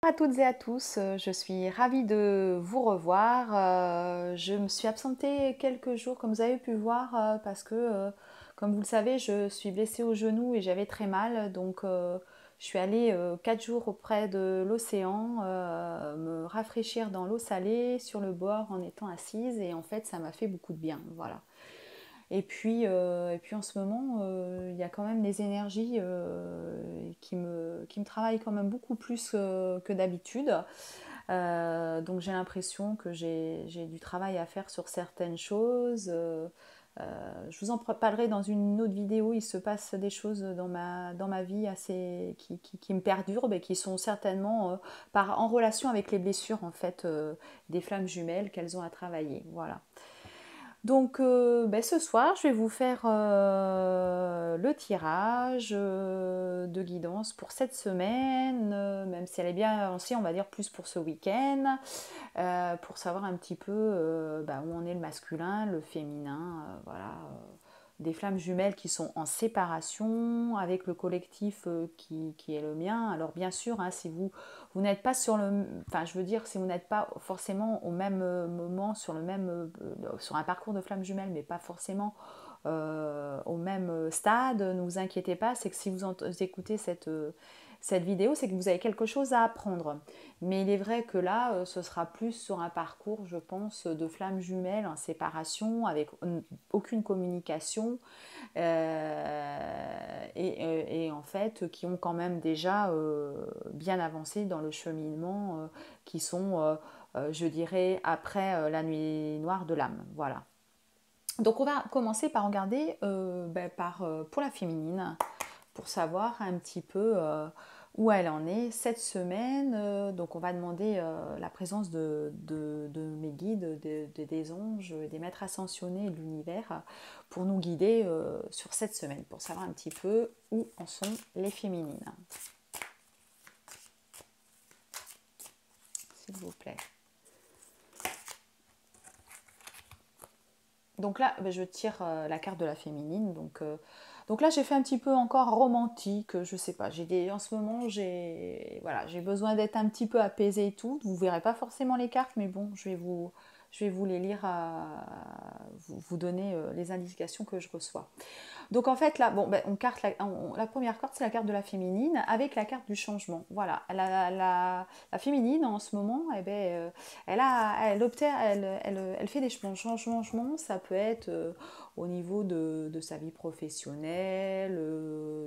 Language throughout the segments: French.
Bonjour à toutes et à tous, je suis ravie de vous revoir. Je me suis absentée quelques jours, comme vous avez pu voir, parce que, comme vous le savez, je suis blessée au genou et j'avais très mal. Donc, je suis allée 4 jours auprès de l'océan, me rafraîchir dans l'eau salée sur le bord en étant assise. Et en fait, ça m'a fait beaucoup de bien. Voilà. Et puis en ce moment, il y a quand même des énergies qui me travaillent quand même beaucoup plus que d'habitude. Donc j'ai l'impression que j'ai du travail à faire sur certaines choses. Je vous en parlerai dans une autre vidéo. Il se passe des choses dans ma vie assez, qui me perturbent et qui sont certainement en relation avec les blessures en fait, des flammes jumelles qu'elles ont à travailler. Voilà. Donc ce soir, je vais vous faire le tirage de guidance pour cette semaine, même si elle est bien avancée, on va dire plus pour ce week-end, pour savoir un petit peu où en est le masculin, le féminin, voilà. Des flammes jumelles qui sont en séparation avec le collectif qui est le mien. Alors bien sûr, hein, si vous n'êtes pas sur le, enfin je veux dire, si vous n'êtes pas forcément au même moment sur le même, sur un parcours de flammes jumelles, mais pas forcément au même stade, ne vous inquiétez pas, c'est que si vous écoutez cette vidéo, c'est que vous avez quelque chose à apprendre. Mais il est vrai que là, ce sera plus sur un parcours, je pense, de flammes jumelles en séparation, avec aucune communication, et en fait, qui ont quand même déjà bien avancé dans le cheminement, qui sont, je dirais, après la nuit noire de l'âme. Voilà. Donc on va commencer par regarder pour la féminine, pour savoir un petit peu où elle en est cette semaine. Donc on va demander la présence de mes guides, des anges, des maîtres ascensionnés de l'univers pour nous guider sur cette semaine, pour savoir un petit peu où en sont les féminines. S'il vous plaît. Donc là, je tire la carte de la féminine. Donc là, j'ai fait un petit peu encore romantique. Je sais pas. En ce moment, j'ai besoin d'être un petit peu apaisée et tout. Vous verrez pas forcément les cartes, mais bon, je vais vous les lire, vous donner les indications que je reçois. Donc en fait là, bon, la première carte c'est la carte de la féminine avec la carte du changement. Voilà, la féminine en ce moment, elle fait des changements. Ça peut être au niveau de sa vie professionnelle,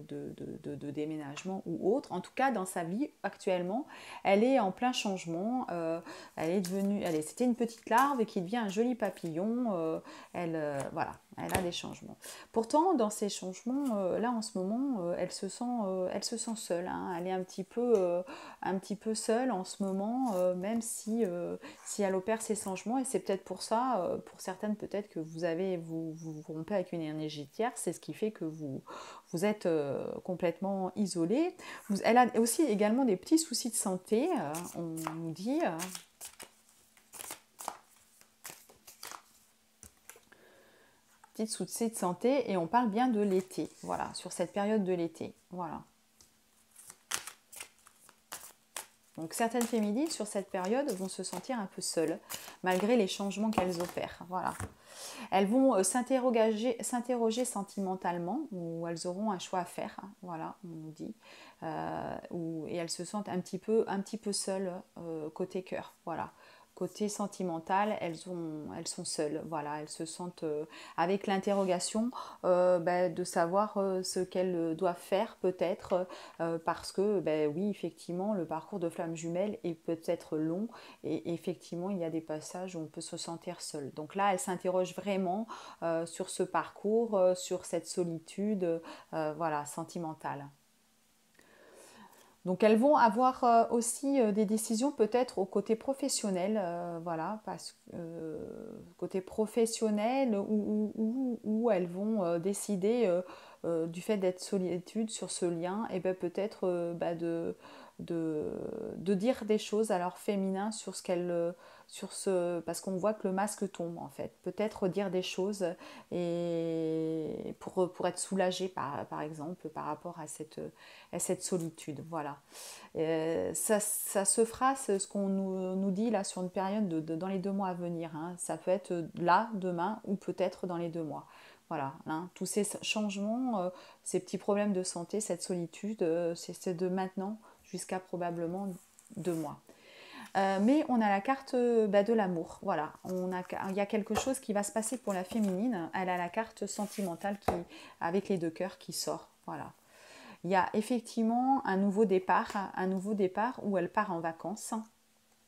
de déménagement ou autre. En tout cas, dans sa vie actuellement, elle est en plein changement. C'était une petite larve et qui devient un joli papillon. Voilà, elle a des changements. Pourtant, dans ces changements, là en ce moment, elle se sent seule, hein. Elle est un petit peu seule en ce moment, même si elle opère ces changements. Et c'est peut-être pour ça, pour certaines, peut-être que vous rompez avec une énergie tierce. C'est ce qui fait que vous êtes complètement isolée. Elle a aussi également des petits soucis de santé, on nous dit. Petits soucis de santé, et on parle bien de l'été, voilà, sur cette période de l'été, voilà. Donc certaines féminines sur cette période vont se sentir un peu seules, malgré les changements qu'elles opèrent, voilà. Elles vont s'interroger sentimentalement, ou elles auront un choix à faire, hein, voilà, on nous dit, et elles se sentent un petit peu seules côté cœur, voilà. Côté sentimental, elles sont seules, voilà, elles se sentent avec l'interrogation de savoir ce qu'elles doivent faire peut-être, parce que oui, effectivement, le parcours de flamme jumelle est peut-être long, et effectivement, il y a des passages où on peut se sentir seul. Donc là, elles s'interrogent vraiment sur ce parcours, sur cette solitude, voilà, sentimentale. Donc elles vont avoir aussi des décisions peut-être au côté professionnel, voilà, parce que côté professionnel où elles vont décider du fait d'être solitude sur ce lien, et peut-être de dire des choses à leur féminin sur ce parce qu'on voit que le masque tombe en fait. Peut-être dire des choses et pour être soulagé par exemple par rapport à cette solitude. Voilà. Ça se fera, ce qu'on nous dit là sur une période dans les 2 mois à venir. Hein. Ça peut être là, demain, ou peut-être dans les 2 mois. Voilà, hein. Tous ces changements, ces petits problèmes de santé, cette solitude, c'est de maintenant jusqu'à probablement 2 mois. Mais on a la carte de l'amour. Voilà, il y a quelque chose qui va se passer pour la féminine. Elle a la carte sentimentale avec les 2 cœurs qui sort. Voilà. Il y a effectivement un nouveau départ où elle part en vacances.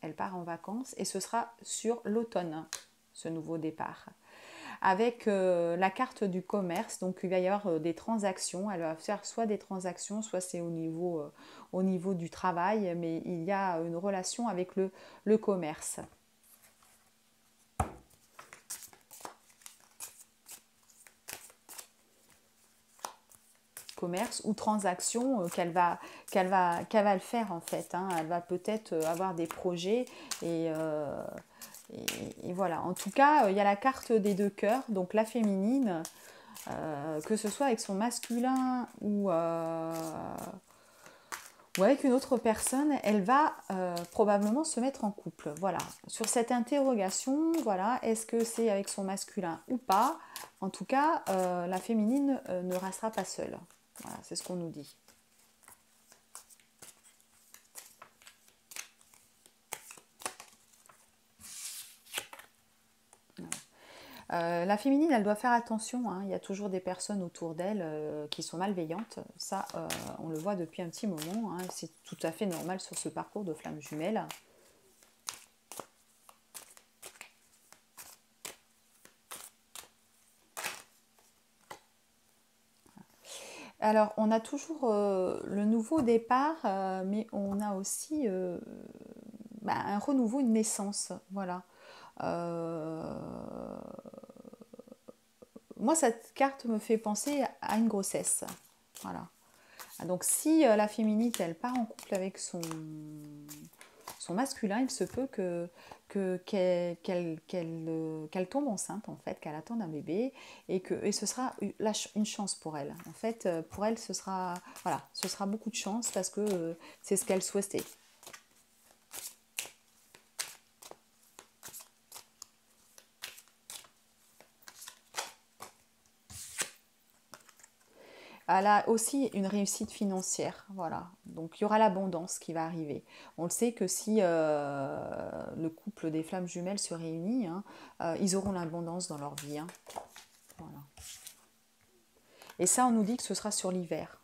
Elle part en vacances et ce sera sur l'automne, ce nouveau départ. Avec la carte du commerce, donc il va y avoir des transactions. Elle va faire soit des transactions, soit c'est au niveau du travail, mais il y a une relation avec le commerce. Commerce ou transaction qu'elle va le faire en fait. Hein. Elle va peut-être avoir des projets et voilà. En tout cas, il y a la carte des 2 cœurs, donc la féminine, que ce soit avec son masculin ou avec une autre personne, elle va probablement se mettre en couple. Voilà. Sur cette interrogation, voilà, est-ce que c'est avec son masculin ou pas? En tout cas, la féminine ne restera pas seule. Voilà, c'est ce qu'on nous dit. La féminine, elle doit faire attention. Hein. Il y a toujours des personnes autour d'elle qui sont malveillantes. Ça, on le voit depuis un petit moment. Hein. C'est tout à fait normal sur ce parcours de flamme jumelle. Alors, on a toujours le nouveau départ, mais on a aussi un renouveau, une naissance. Voilà. Euh, Moi, cette carte me fait penser à une grossesse. Voilà. Donc, si la féminite, elle part en couple avec son masculin, il se peut qu'elle tombe enceinte, en fait, qu'elle attende un bébé, et ce sera une chance pour elle. En fait, pour elle, voilà, ce sera beaucoup de chance parce que c'est ce qu'elle souhaitait. Elle a aussi une réussite financière, voilà. Donc il y aura l'abondance qui va arriver. On le sait que si le couple des flammes jumelles se réunit, hein, ils auront l'abondance dans leur vie. Hein. Voilà. Et ça, on nous dit que ce sera sur l'hiver.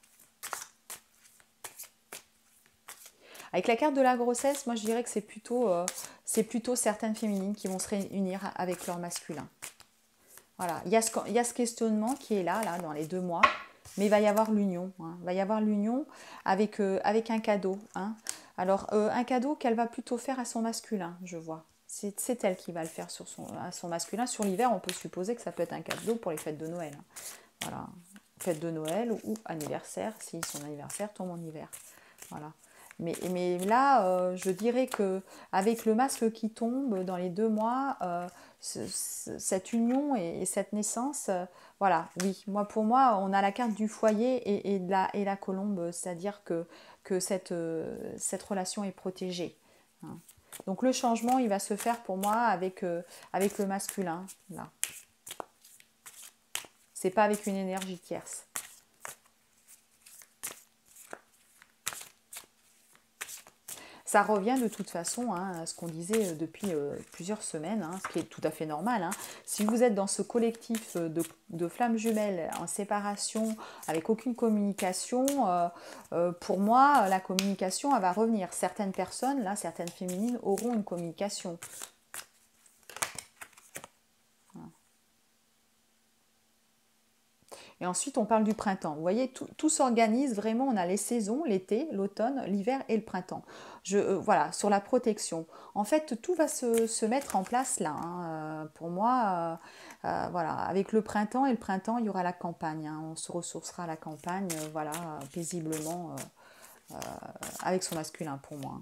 Avec la carte de la grossesse, moi je dirais que c'est plutôt certaines féminines qui vont se réunir avec leur masculin. Voilà, il y a ce questionnement qui est là dans les 2 mois. Mais il va y avoir l'union. Hein. Il va y avoir l'union avec un cadeau. Hein. Alors, un cadeau qu'elle va plutôt faire à son masculin, je vois. C'est elle qui va le faire à son masculin. Sur l'hiver, on peut supposer que ça peut être un cadeau pour les fêtes de Noël. Hein. Voilà. Fête de Noël ou anniversaire, si son anniversaire tombe en hiver. Voilà. Mais là, je dirais que avec le masque qui tombe dans les 2 mois, cette union et cette naissance, voilà, oui, pour moi, on a la carte du foyer et la colombe, c'est-à-dire que cette relation est protégée. Hein. Donc le changement, il va se faire pour moi avec le masculin. Là. C'est pas avec une énergie tierce. Ça revient de toute façon hein, à ce qu'on disait depuis plusieurs semaines, hein, ce qui est tout à fait normal. Hein. Si vous êtes dans ce collectif de flammes jumelles en séparation, avec aucune communication, pour moi, la communication, elle va revenir. Certaines personnes, là, certaines féminines, auront une communication. Et ensuite, on parle du printemps. Vous voyez, tout s'organise vraiment. On a les saisons, l'été, l'automne, l'hiver et le printemps. Voilà, sur la protection. En fait, tout va se mettre en place là. Hein. Pour moi, voilà, avec le printemps il y aura la campagne. Hein. On se ressourcera à la campagne, voilà, paisiblement. avec son masculin pour moi.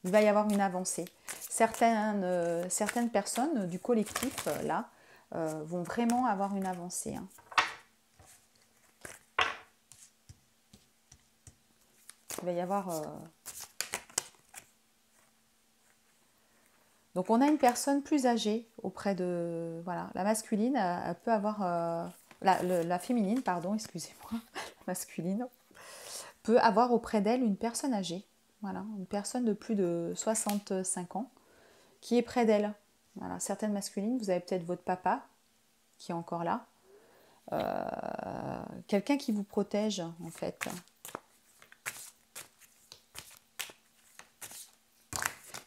Il va y avoir une avancée. Certaines personnes du collectif, là, vont vraiment avoir une avancée. Hein. Il va y avoir... Donc on a une personne plus âgée auprès de... Voilà, la masculine, elle peut avoir... la féminine, pardon, excusez-moi, la masculine, peut avoir auprès d'elle une personne âgée. Voilà, une personne de plus de 65 ans qui est près d'elle. Voilà, certaines masculines, vous avez peut-être votre papa qui est encore là. Quelqu'un qui vous protège, en fait.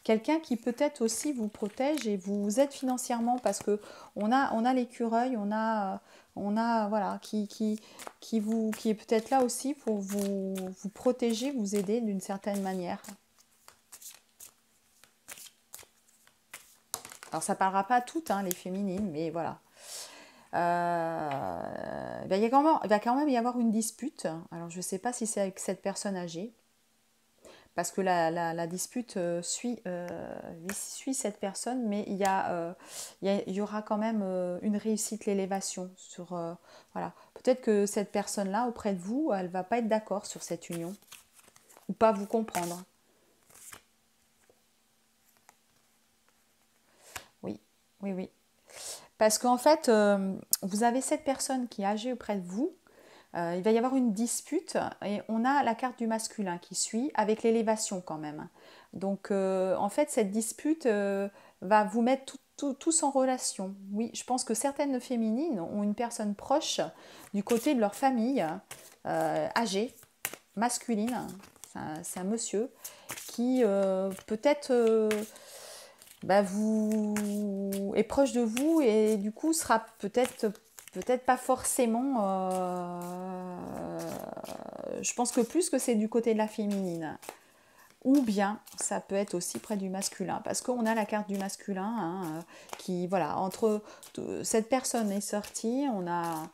Quelqu'un qui peut-être aussi vous protège et vous aide financièrement parce que on a l'écureuil, voilà, qui est peut-être là aussi pour vous protéger, vous aider d'une certaine manière. Alors ça ne parlera pas à toutes, hein, les féminines, mais voilà. Il va quand même y avoir une dispute. Alors je ne sais pas si c'est avec cette personne âgée. Parce que la dispute suit cette personne, mais il y aura quand même une réussite, l'élévation. Voilà. Peut-être que cette personne-là, auprès de vous, elle ne va pas être d'accord sur cette union, ou pas vous comprendre. Oui, oui, oui. Parce qu'en fait, vous avez cette personne qui est âgée auprès de vous, il va y avoir une dispute et on a la carte du masculin qui suit avec l'élévation quand même. Donc en fait cette dispute va vous mettre tous en relation. Oui, je pense que certaines féminines ont une personne proche du côté de leur famille, âgée, masculine, c'est un monsieur, qui peut-être est proche de vous et du coup sera peut-être pas forcément. Je pense que plus que c'est du côté de la féminine. Ou bien ça peut être aussi près du masculin. Parce qu'on a la carte du masculin qui, voilà, entre cette personne est sortie, on a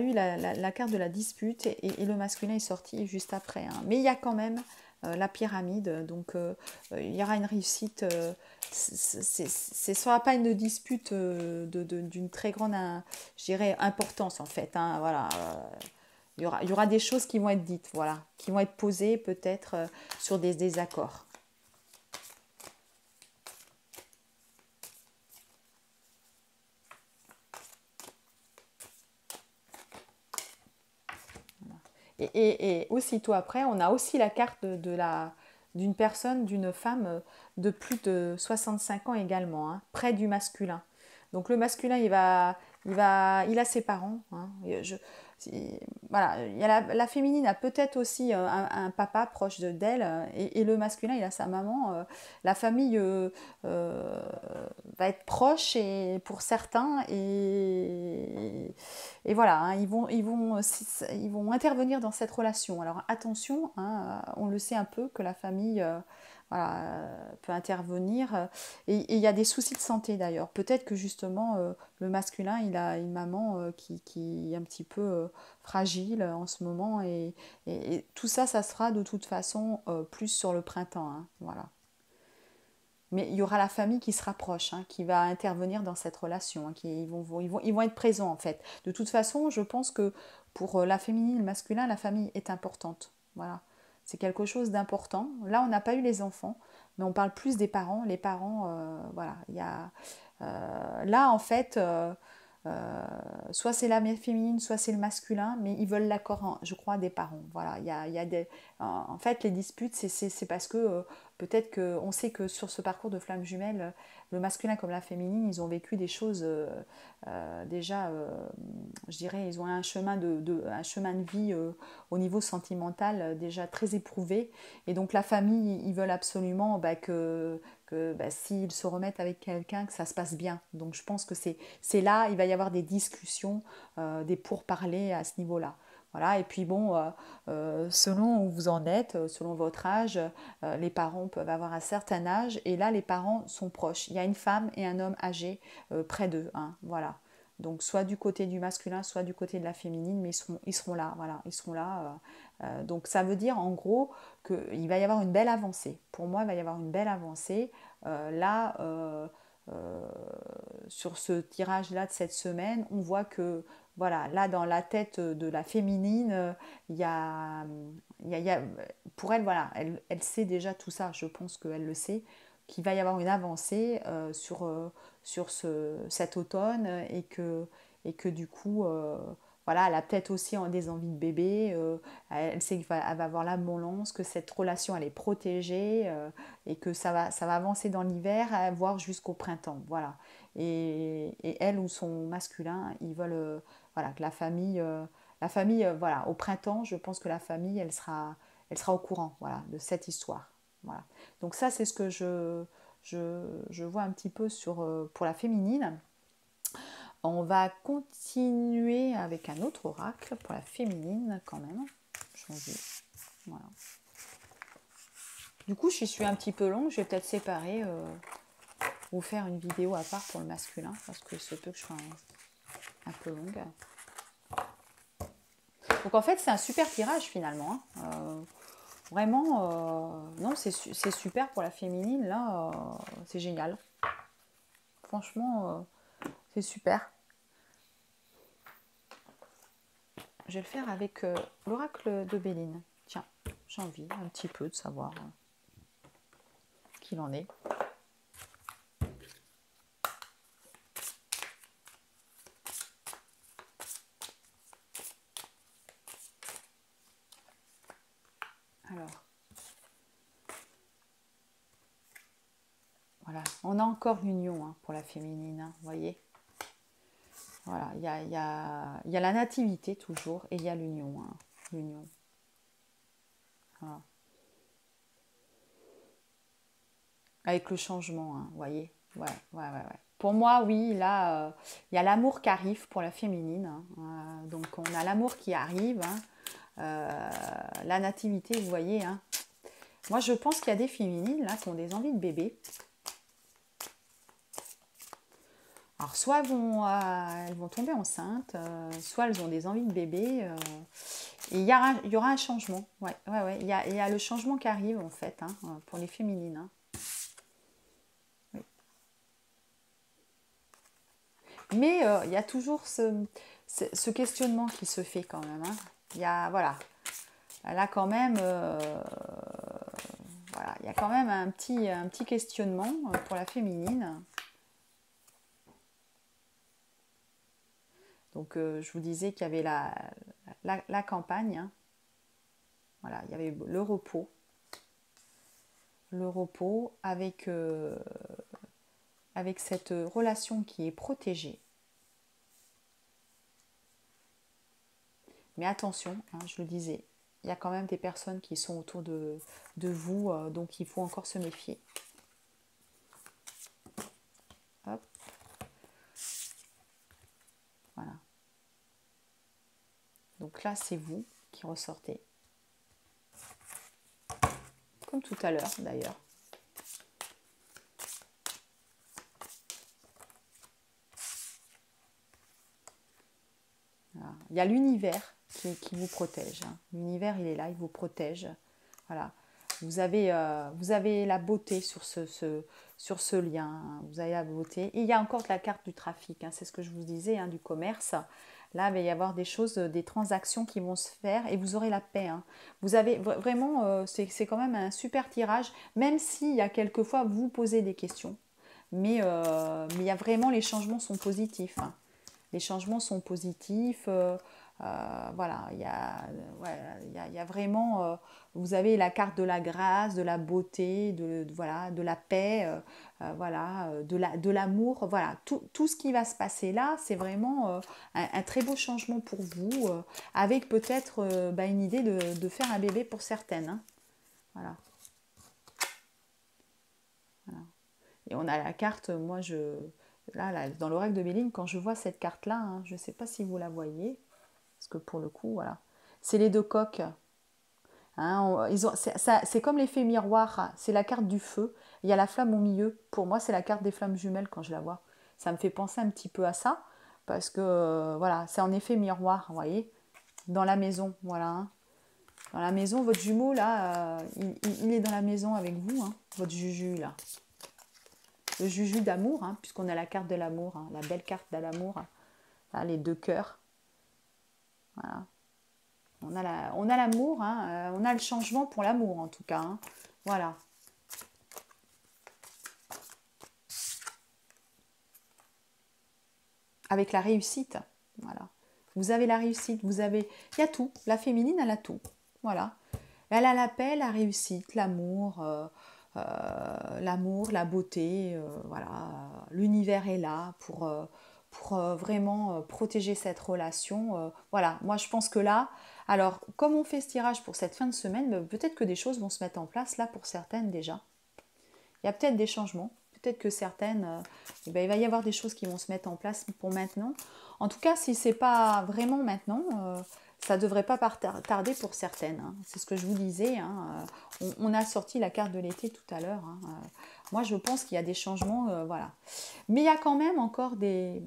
eu la carte de la dispute et le masculin est sorti juste après. Hein. Mais il y a quand même la pyramide, donc il y aura une réussite. Ce ne sera pas une dispute d'une très grande, je dirais, importance en fait. Hein, voilà. Il y aura des choses qui vont être dites, voilà, qui vont être posées peut-être sur des désaccords. Et aussitôt après, on a aussi la carte d'une personne, d'une femme de plus de 65 ans également, hein, près du masculin. Donc le masculin, il a ses parents. Hein, voilà, il y a la féminine a peut-être aussi un papa proche d'elle et le masculin, il a sa maman. La famille va être proche et, pour certains et voilà, hein, ils vont intervenir dans cette relation. Alors attention, hein, on le sait un peu que la famille voilà, peut intervenir. Et il y a des soucis de santé d'ailleurs. Peut-être que justement le masculin, il a une maman qui est un petit peu fragile en ce moment. Et tout ça, ça sera de toute façon plus sur le printemps. Hein, voilà. Mais il y aura la famille qui se rapproche, hein, qui va intervenir dans cette relation. Hein, ils vont être présents en fait. De toute façon, je pense que pour la féminine et le masculin, la famille est importante. Voilà. C'est quelque chose d'important. Là, on n'a pas eu les enfants, mais on parle plus des parents. Les parents, voilà. Là, en fait, soit c'est la féminine, soit c'est le masculin, mais ils veulent l'accord, je crois, des parents. Voilà, il y a en fait, les disputes, c'est parce que peut-être qu'on sait que sur ce parcours de flammes jumelles, le masculin comme la féminine, ils ont vécu des choses déjà, je dirais, ils ont un chemin un chemin de vie au niveau sentimental déjà très éprouvé. Et donc la famille, ils veulent absolument s'ils se remettent avec quelqu'un, que ça se passe bien. Donc je pense que c'est là, il va y avoir des discussions, des pourparlers à ce niveau-là. Voilà, et puis bon, selon où vous en êtes, selon votre âge, les parents peuvent avoir un certain âge, et là les parents sont proches. Il y a une femme et un homme âgé près d'eux. Hein, voilà. Donc soit du côté du masculin, soit du côté de la féminine, mais ils seront là, voilà, ils seront là. Donc ça veut dire en gros qu'il va y avoir une belle avancée. Pour moi, il va y avoir une belle avancée. Là, euh, sur ce tirage-là de cette semaine, on voit que, voilà, là dans la tête de la féminine, il y a, il y a- pour elle, voilà, elle sait déjà tout ça, je pense qu'elle le sait, qu'il va y avoir une avancée sur cet automne et que du coup, voilà, elle a peut-être aussi des envies de bébé, elle sait qu'elle va avoir l'abondance, que cette relation elle est protégée et que ça va avancer dans l'hiver, voire jusqu'au printemps, voilà. Et elle ou son masculin, ils veulent voilà, que la famille voilà, au printemps, je pense que la famille, elle sera au courant, voilà, de cette histoire. Voilà. Donc ça, c'est ce que je vois un petit peu pour la féminine. On va continuer avec un autre oracle pour la féminine quand même. Changer. Voilà. Du coup, je suis un petit peu longue. Je vais peut-être séparer ou faire une vidéo à part pour le masculin parce que c'est peut que je sois un peu longue. Donc en fait, c'est un super tirage finalement. Vraiment, non, c'est super pour la féminine. Là, c'est génial. Franchement, c'est super. Je vais le faire avec l'oracle de Béline. Tiens, j'ai envie un petit peu de savoir qu'il en est. Alors, voilà, on a encore l'union hein, pour la féminine, hein, vous voyez. Voilà, il y a la nativité toujours et il y a l'union. Hein, l'union. Voilà. Avec le changement, hein, vous voyez. Ouais, ouais, ouais, ouais. Pour moi, oui, là, il y a l'amour qui arrive pour la féminine. Hein, donc, on a l'amour qui arrive. Hein, la nativité, vous voyez. Hein. Moi, je pense qu'il y a des féminines là qui ont des envies de bébé. Alors, soit elles vont tomber enceintes, soit elles ont des envies de bébé. Et il y aura un changement. Ouais, ouais, ouais. Il y a le changement qui arrive, en fait, hein, pour les féminines. Hein. Oui. Mais il y a toujours ce questionnement qui se fait quand même. Hein. Il y a, voilà. Là, quand même, voilà, il y a quand même un petit questionnement pour la féminine. Donc, je vous disais qu'il y avait la campagne. Hein. Voilà, il y avait le repos avec cette relation qui est protégée. Mais attention, hein, je le disais, il y a quand même des personnes qui sont autour de vous, donc il faut encore se méfier. Hop. Voilà. Donc là, c'est vous qui ressortez. Comme tout à l'heure, d'ailleurs. Voilà. Il y a l'univers qui vous protège. Hein. L'univers, il est là, il vous protège. Voilà. Vous avez la beauté sur ce lien. Hein. Vous avez la beauté. Et il y a encore la carte du trafic. Hein. C'est ce que je vous disais, hein, du commerce. Là, il va y avoir des choses, des transactions qui vont se faire et vous aurez la paix. Hein. Vous avez vraiment, c'est quand même un super tirage, même s'il y a quelquefois vous posez des questions. Mais il y a vraiment, les changements sont positifs. Hein. Les changements sont positifs. Voilà, ouais, il y a vraiment, vous avez la carte de la grâce, de la beauté, voilà, de la paix, voilà, de l'amour. Voilà, tout ce qui va se passer là, c'est vraiment un très beau changement pour vous, avec peut-être une idée de faire un bébé pour certaines. Hein. Voilà, voilà. Et on a la carte, moi là, dans l'oracle de Béline, quand je vois cette carte-là, hein, je ne sais pas si vous la voyez, parce que pour le coup, voilà, c'est les deux coques. Hein, c'est comme l'effet miroir, hein, c'est la carte du feu, il y a la flamme au milieu. Pour moi, c'est la carte des flammes jumelles quand je la vois. Ça me fait penser un petit peu à ça. parce que voilà, c'est en effet miroir, vous voyez, dans la maison, voilà. Hein. Dans la maison, votre jumeau, là, il est dans la maison avec vous, hein, votre Juju, là. Le Juju d'amour, hein, puisqu'on a la carte de l'amour, hein, la belle carte de l'amour, hein, les deux cœurs. Voilà. On a l'amour, hein, on a le changement pour l'amour, en tout cas. Hein. Voilà. Avec la réussite, voilà. Vous avez la réussite, vous avez... Il y a tout, la féminine, elle a tout, voilà. Elle a la paix, la réussite, l'amour, la beauté, voilà. L'univers est là pour vraiment protéger cette relation. Voilà, moi je pense que là, alors comme on fait ce tirage pour cette fin de semaine, peut-être que des choses vont se mettre en place là pour certaines déjà. Il y a peut-être des changements. Peut-être que certaines, eh ben, il va y avoir des choses qui vont se mettre en place pour maintenant. En tout cas, si ce n'est pas vraiment maintenant, ça ne devrait pas tarder pour certaines. Hein. C'est ce que je vous disais. Hein. On a sorti la carte de l'été tout à l'heure. Hein. Moi, je pense qu'il y a des changements. Voilà. Mais il y a quand même encore des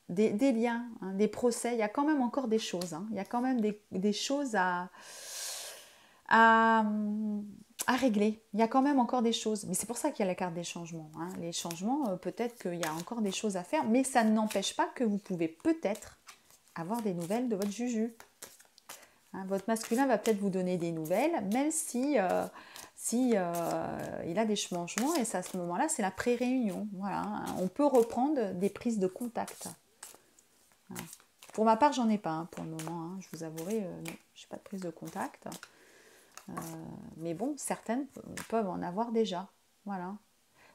liens, hein, des procès. Il y a quand même encore des choses. Hein. Il y a quand même des choses à, à régler. Il y a quand même encore des choses. Mais c'est pour ça qu'il y a la carte des changements. Hein. Les changements, peut-être qu'il y a encore des choses à faire, mais ça n'empêche pas que vous pouvez peut-être avoir des nouvelles de votre Juju. Hein, votre masculin va peut-être vous donner des nouvelles, même si, il a des changements, et à ce moment-là, c'est la pré-réunion. Voilà, hein. On peut reprendre des prises de contact. Voilà. Pour ma part, j'en ai pas hein, pour le moment. Hein. Je vous avouerai, non, je n'ai pas de prise de contact. Mais bon, certaines peuvent en avoir déjà. Voilà.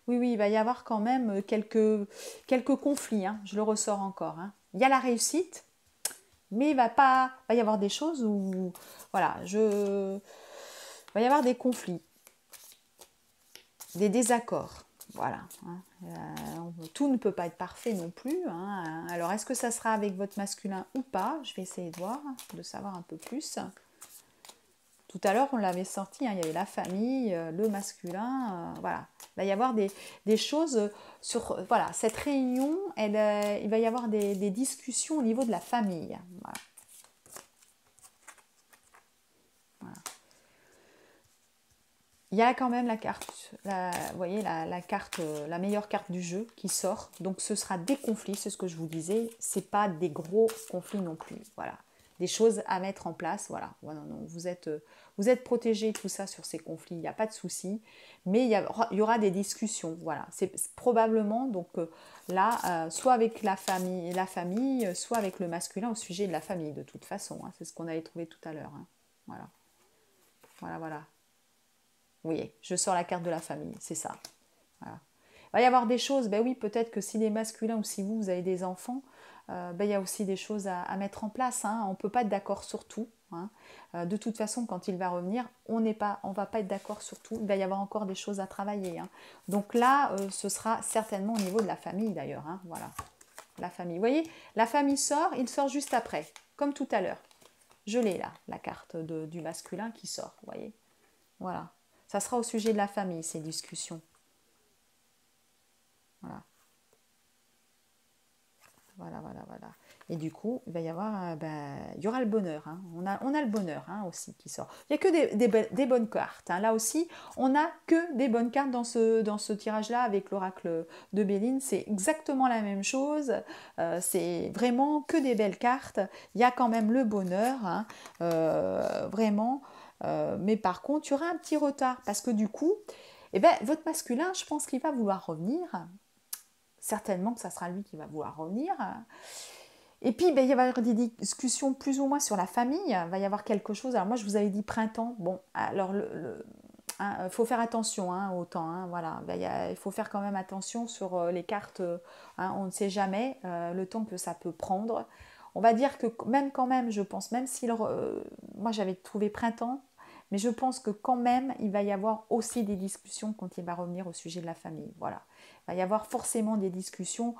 Oui, oui, il va y avoir quand même quelques conflits. Hein, je le ressors encore. Hein. Il y a la réussite, mais va y avoir des choses où, voilà, va y avoir des conflits, des désaccords. Voilà. Hein. Tout ne peut pas être parfait non plus. Hein. Alors, est-ce que ça sera avec votre masculin ou pas? Je vais essayer de voir, de savoir un peu plus. Tout à l'heure, on l'avait sorti, hein, il y avait la famille, le masculin, voilà. Il va y avoir des choses sur... Voilà, cette réunion, il va y avoir des discussions au niveau de la famille. Voilà. Voilà. Il y a quand même la carte, vous voyez, la carte, la meilleure carte du jeu qui sort. Donc ce sera des conflits, c'est ce que je vous disais. C'est pas des gros conflits non plus. Voilà. Des choses à mettre en place. Voilà. Voilà, non, vous êtes protégés, tout ça, sur ces conflits. Il n'y a pas de souci. Mais il y aura des discussions. Voilà. C'est probablement, donc là, soit avec la famille, soit avec le masculin au sujet de la famille, de toute façon. Hein. C'est ce qu'on avait trouvé tout à l'heure. Hein. Voilà. Voilà, voilà. Oui, je sors la carte de la famille, c'est ça. Voilà. Il va y avoir des choses, ben oui, peut-être que si les masculins ou si vous avez des enfants, ben il y a aussi des choses à mettre en place. Hein. On ne peut pas être d'accord sur tout. Hein. De toute façon, quand il va revenir, on va pas être d'accord sur tout. Il va y avoir encore des choses à travailler. Hein. Donc là, ce sera certainement au niveau de la famille d'ailleurs. Hein. Voilà, la famille. Vous voyez, la famille sort, il sort juste après, comme tout à l'heure. Je l'ai là, la carte du masculin qui sort, vous voyez. Voilà. Ça sera au sujet de la famille, ces discussions. Voilà. Voilà, voilà, voilà. Et du coup, il va y avoir, il y aura le bonheur. Hein. On a le bonheur hein, aussi qui sort. Il n'y a que des bonnes cartes. Hein. Là aussi, on n'a que des bonnes cartes dans ce tirage-là avec l'oracle de Béline. C'est exactement la même chose. C'est vraiment que des belles cartes. Il y a quand même le bonheur, hein, vraiment. Mais par contre, il y aura un petit retard parce que du coup, eh ben, votre masculin, je pense qu'il va vouloir revenir. Certainement que ça sera lui qui va vouloir revenir. Et puis, ben, il va y avoir des discussions plus ou moins sur la famille. Il va y avoir quelque chose. Alors moi, je vous avais dit printemps. Bon, alors hein, faut faire attention hein, au temps. Hein, voilà. Il faut faire quand même attention sur les cartes. Hein, on ne sait jamais le temps que ça peut prendre. On va dire que même quand même, je pense, même si moi j'avais trouvé printemps, mais je pense que quand même, il va y avoir aussi des discussions quand il va revenir au sujet de la famille. Voilà. Il va y avoir forcément des discussions,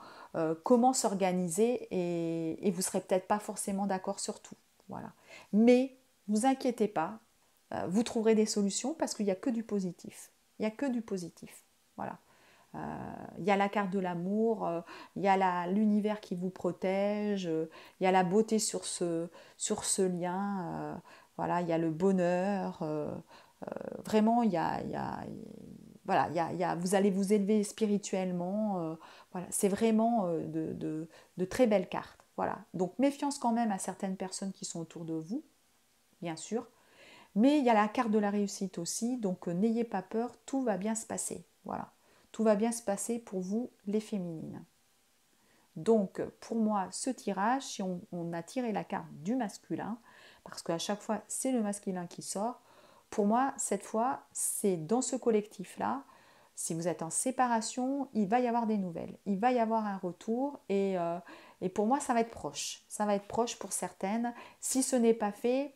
comment s'organiser, et vous ne serez peut-être pas forcément d'accord sur tout. Voilà. Mais ne vous inquiétez pas, vous trouverez des solutions parce qu'il n'y a que du positif. Il n'y a que du positif. Voilà. Il y a la carte de l'amour, il y a l'univers qui vous protège, il y a la beauté sur ce lien, voilà, il y a le bonheur. Vraiment, voilà, vous allez vous élever spirituellement. Voilà, c'est vraiment de très belles cartes. Voilà. Donc méfiance quand même à certaines personnes qui sont autour de vous, bien sûr. Mais il y a la carte de la réussite aussi, donc n'ayez pas peur, tout va bien se passer. Voilà. Tout va bien se passer pour vous, les féminines. Donc, pour moi, ce tirage, si on a tiré la carte du masculin, parce qu'à chaque fois, c'est le masculin qui sort, pour moi, cette fois, c'est dans ce collectif-là, si vous êtes en séparation, il va y avoir des nouvelles, il va y avoir un retour, et pour moi, ça va être proche. Ça va être proche pour certaines. Si ce n'est pas fait,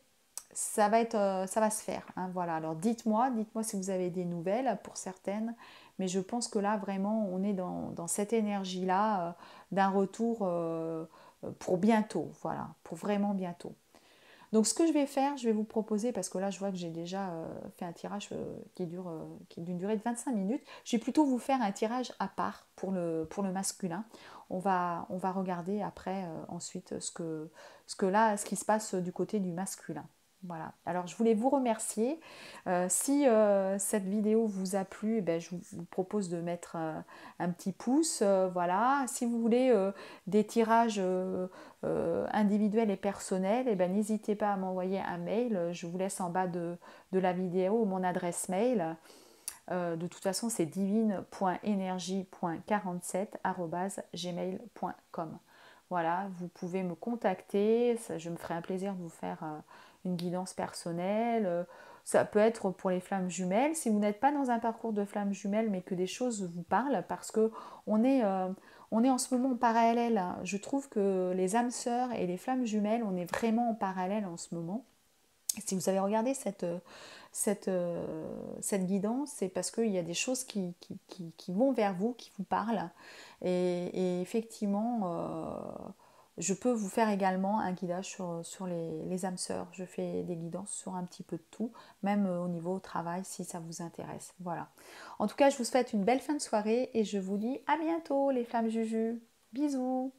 ça va se faire. Hein, voilà. Alors dites-moi si vous avez des nouvelles pour certaines, mais je pense que là, vraiment, on est dans cette énergie-là d'un retour pour bientôt, voilà, pour vraiment bientôt. Donc ce que je vais faire, je vais vous proposer, parce que là je vois que j'ai déjà fait un tirage qui est d'une durée de 25 minutes, je vais plutôt vous faire un tirage à part pour le masculin. On va regarder après ensuite ce qui se passe du côté du masculin. Voilà. Alors je voulais vous remercier. Si cette vidéo vous a plu, eh ben, je vous propose de mettre un petit pouce. Voilà. Si vous voulez des tirages individuels et personnels, eh ben, n'hésitez pas à m'envoyer un mail. Je vous laisse en bas de la vidéo mon adresse mail. De toute façon, c'est divine.energie.47@gmail.com. Voilà, vous pouvez me contacter, je me ferai un plaisir de vous faire une guidance personnelle. Ça peut être pour les flammes jumelles, si vous n'êtes pas dans un parcours de flammes jumelles, mais que des choses vous parlent, parce que on est en ce moment en parallèle. Hein. Je trouve que les âmes sœurs et les flammes jumelles, on est vraiment en parallèle en ce moment. Si vous avez regardé cette guidance, c'est parce qu'il y a des choses qui vont vers vous, qui vous parlent. Et effectivement, je peux vous faire également un guidage sur les âmes sœurs. Je fais des guidances sur un petit peu de tout, même au niveau travail, si ça vous intéresse. Voilà. En tout cas, je vous souhaite une belle fin de soirée et je vous dis à bientôt, les flammes Juju. Bisous!